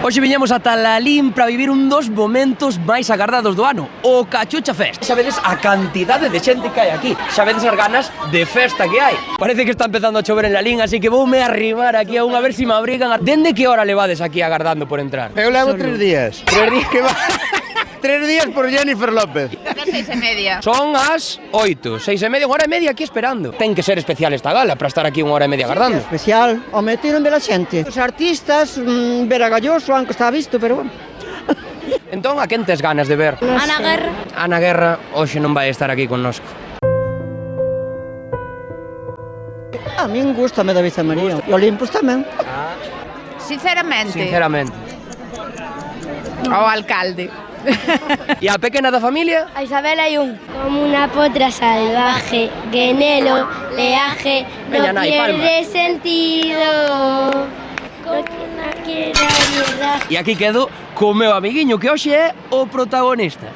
Hoxe viñemos ata Lalín para vivir un dos momentos máis agardados do ano, o Cachucha Fest. Xa vedes a cantidade de xente que hai aquí, xa vedes as ganas de festa que hai. Parece que está empezando a chover en Lalín, así que voume arrimar aquí a un a ver se me abrigan. Dende que hora levades aquí agardando por entrar? Eu levo 3 días. 3 días Que va? 3 días por Jennifer López. Las 6:30. Son as 8, 6:30, 1h30 aquí esperando. Ten que ser especial esta gala para estar aquí 1h30 agardando. Especial, o meteron ver a xente. Os artistas, ver a Galloso, aunque está visto, pero bueno. Entón, a quen tes ganas de ver? Ana Guerra. Ana Guerra hoxe non vai estar aquí connosco. A min gustame David María. E Olympus tamén. Sinceramente. Sinceramente. O alcalde. E a pequena da familia? A Isabel hai un. Como una potra salvaje, que en el oleaje Veña, no nai, palma. pierde sentido. Como una quiera guerra. E aquí quedo co meu amiguiño, que hoxe é o protagonista.